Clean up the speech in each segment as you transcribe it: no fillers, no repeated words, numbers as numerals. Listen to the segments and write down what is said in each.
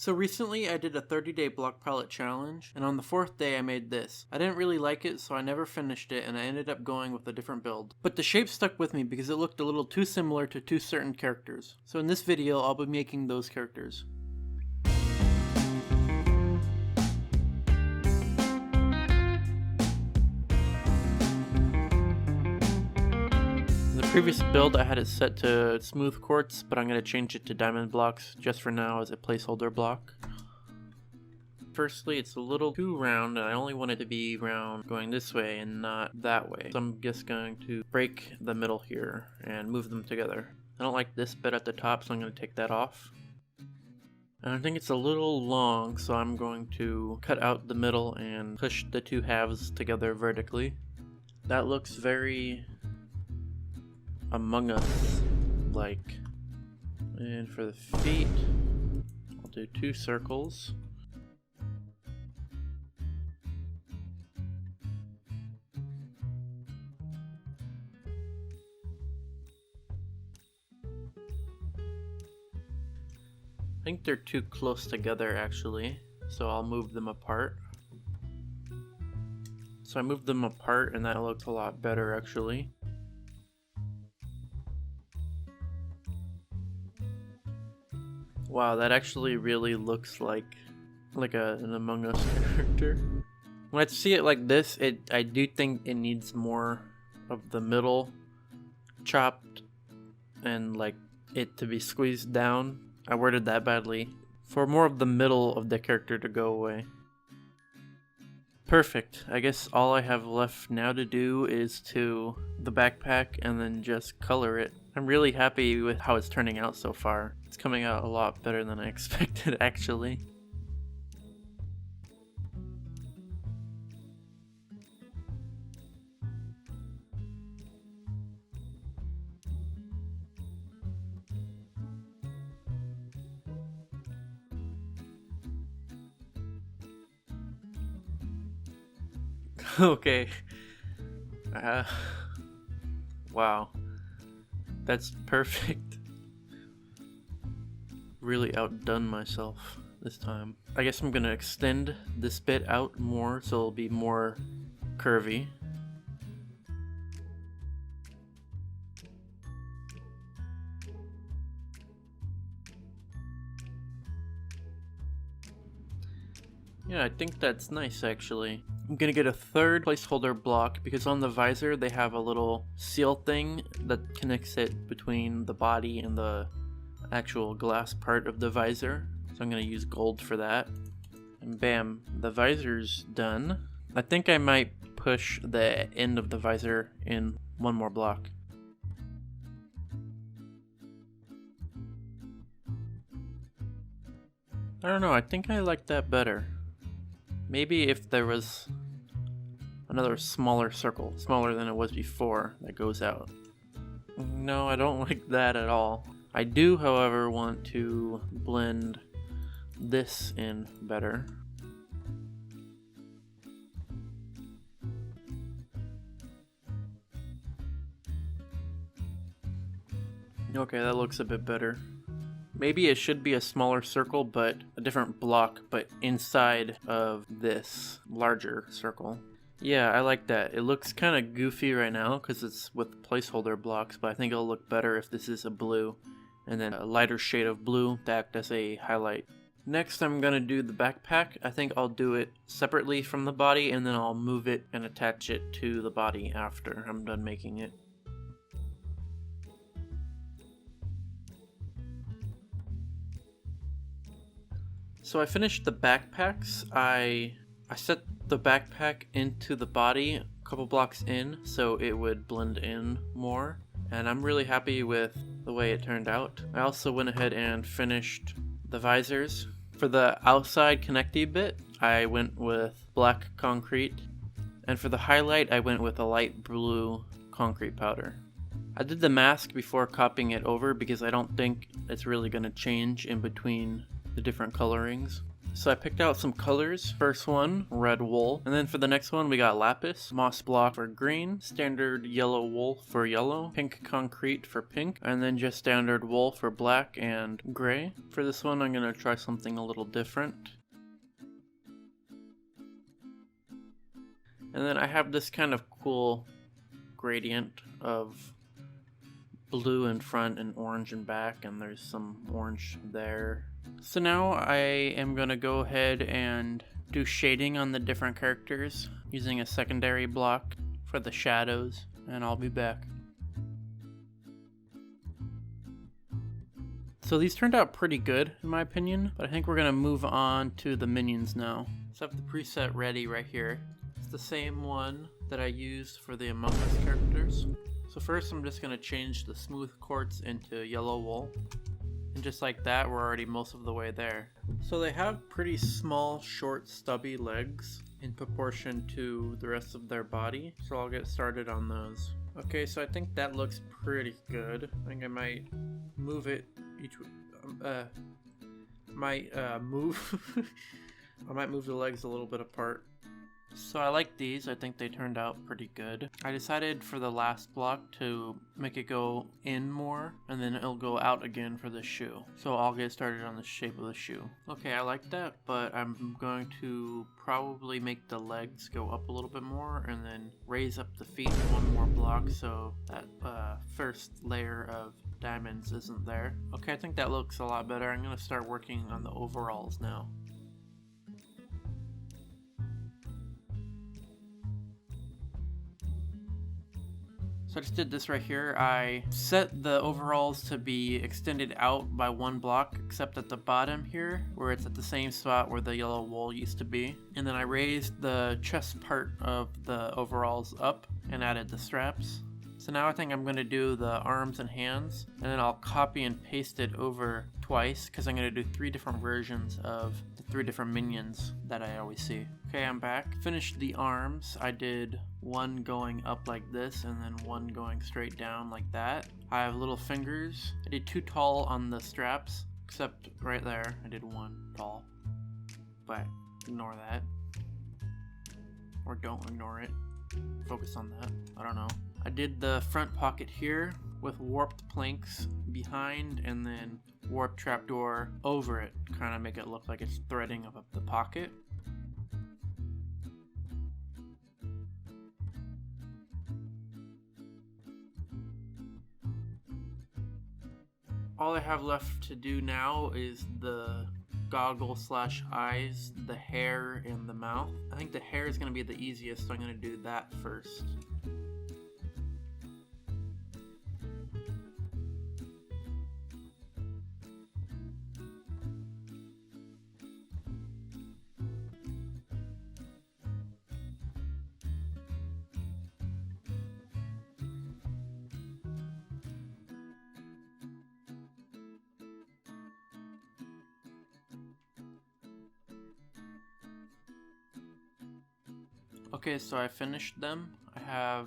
So recently I did a 30-day block palette challenge, and on the 4th day I made this. I didn't really like it, so I never finished it, and I ended up going with a different build. But the shape stuck with me because it looked a little too similar to two certain characters. So in this video I'll be making those characters. In the previous build I had it set to smooth quartz, but I'm going to change it to diamond blocks just for now as a placeholder block. Firstly, it's a little too round, and I only want it to be round going this way and not that way. So I'm just going to break the middle here and move them together. I don't like this bit at the top, so I'm going to take that off. And I think it's a little long, so I'm going to cut out the middle and push the two halves together vertically. That looks very Among Us like. And for the feet, I'll do 2 circles. I think they're too close together actually, so I'll move them apart. So I moved them apart and that looks a lot better actually. Wow, that actually really looks like an Among Us character. When I see it like this, I do think it needs more of the middle chopped and like it to be squeezed down. I worded that badly. For more of the middle of the character to go away. Perfect. I guess all I have left now to do is to the backpack and then just color it. I'm really happy with how it's turning out so far. It's coming out a lot better than I expected actually. Okay. Wow. That's perfect. Really outdone myself this time. I guess I'm gonna extend this bit out more so it'll be more curvy. Yeah, I think that's nice actually. I'm gonna get a 3rd placeholder block because on the visor they have a little seal thing that connects it between the body and the actual glass part of the visor. So I'm gonna use gold for that. And bam, the visor's done. I think I might push the end of the visor in one more block. I don't know, I think I like that better. Maybe if there was another smaller circle, smaller than it was before, that goes out. No, I don't like that at all. I do, however, want to blend this in better. Okay, that looks a bit better. Maybe it should be a smaller circle, but a different block, but inside of this larger circle. Yeah, I like that. It looks kind of goofy right now because it's with placeholder blocks, but I think it'll look better if this is a blue and then a lighter shade of blue to act as a highlight. Next, I'm going to do the backpack. I think I'll do it separately from the body and then I'll move it and attach it to the body after I'm done making it. So I finished the backpacks. I set the backpack into the body a couple blocks in so it would blend in more. And I'm really happy with the way it turned out. I also went ahead and finished the visors. For the outside connecty bit, I went with black concrete. And for the highlight, I went with a light blue concrete powder. I did the mask before copying it over because I don't think it's really going to change in between the different colorings. So I picked out some colors. First one, red wool. And then for the next one, we got lapis, moss block for green, standard yellow wool for yellow, pink concrete for pink, and then just standard wool for black and gray. For this one, I'm gonna try something a little different. And then I have this kind of cool gradient of blue in front and orange in back, and there's some orange there. So now I am going to go ahead and do shading on the different characters using a secondary block for the shadows, and I'll be back. So these turned out pretty good in my opinion, but I think we're going to move on to the minions now. So I have the preset ready right here. It's the same one that I used for the Among Us characters. So first I'm just going to change the smooth quartz into yellow wool. And just like that, we're already most of the way there. So they have pretty small, short, stubby legs in proportion to the rest of their body. So I'll get started on those. Okay, so I think that looks pretty good. I think I might move it I might move the legs a little bit apart. So I like these. I think they turned out pretty good. I decided for the last block to make it go in more, and then it'll go out again for the shoe. So I'll get started on the shape of the shoe. Okay, I like that, but I'm going to probably make the legs go up a little bit more and then raise up the feet one more block so that first layer of diamonds isn't there. Okay, I think that looks a lot better. I'm going to start working on the overalls now. So I just did this right here. I set the overalls to be extended out by one block, except at the bottom here, where it's at the same spot where the yellow wool used to be. And then I raised the chest part of the overalls up and added the straps. So now I think I'm going to do the arms and hands, and then I'll copy and paste it over twice, because I'm going to do 3 different versions of the 3 different minions that I always see. Okay, I'm back. Finished the arms. I did one going up like this and then one going straight down like that. I have little fingers. I did 2 tall on the straps, except right there I did 1 tall. But ignore that. Or don't ignore it. Focus on that. I don't know. I did the front pocket here with warped planks behind and then warp trapdoor over it, kind of make it look like it's threading up the pocket. All I have left to do now is the goggle / eyes, the hair, and the mouth. I think the hair is going to be the easiest, so I'm going to do that first. Okay, so I finished them. I have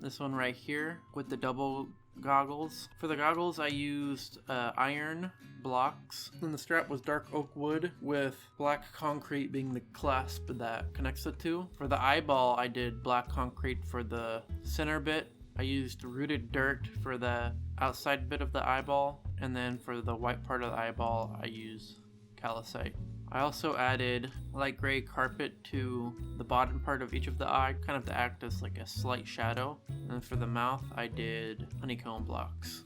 this one right here with the double goggles. For the goggles, I used iron blocks, and the strap was dark oak wood with black concrete being the clasp that connects the two. For the eyeball, I did black concrete for the center bit. I used rooted dirt for the outside bit of the eyeball, and then for the white part of the eyeball, I used calcite. I also added light gray carpet to the bottom part of each of the eye, kind of to act as like a slight shadow. And for the mouth, I did honeycomb blocks.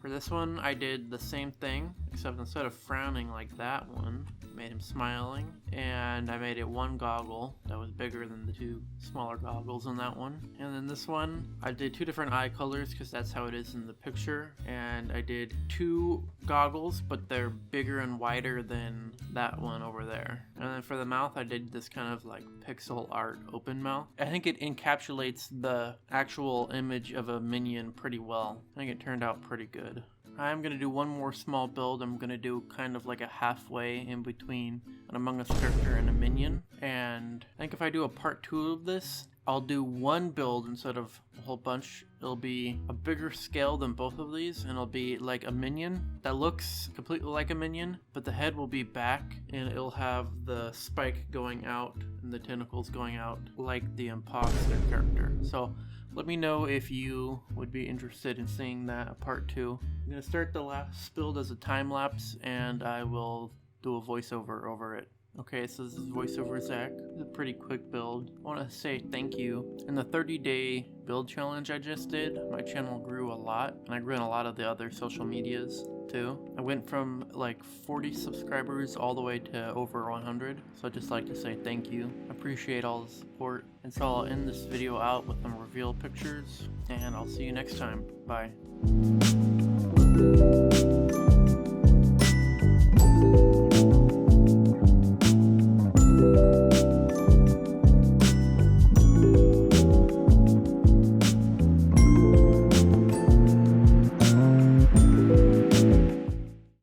For this one, I did the same thing, except instead of frowning like that one, I made him smiling, and I made it 1 goggle that was bigger than the 2 smaller goggles in that one. And then this one, I did 2 different eye colors because that's how it is in the picture, and I did 2 goggles, but they're bigger and wider than that one over there. And then for the mouth, I did this kind of like pixel art open mouth. I think it encapsulates the actual image of a minion pretty well. I think it turned out pretty good. I'm going to do one more small build. I'm going to do kind of like a halfway in between an Among Us character and a minion. And I think if I do a part 2 of this, I'll do one build instead of a whole bunch. It'll be a bigger scale than both of these, and it'll be like a minion that looks completely like a minion, but the head will be back and it'll have the spike going out and the tentacles going out like the imposter character. So let me know if you would be interested in seeing that part 2. I'm gonna start the last build as a time lapse, and I will do a voiceover over it. Okay, so this is voiceover Zach. It's a pretty quick build. I want to say thank you. In the 30-day build challenge I just did, my channel grew a lot, and I grew in a lot of the other social medias too. I went from like 40 subscribers all the way to over 100, so I'd just like to say thank you. I appreciate all the support. And so I'll end this video out with some reveal pictures, and I'll see you next time. Bye.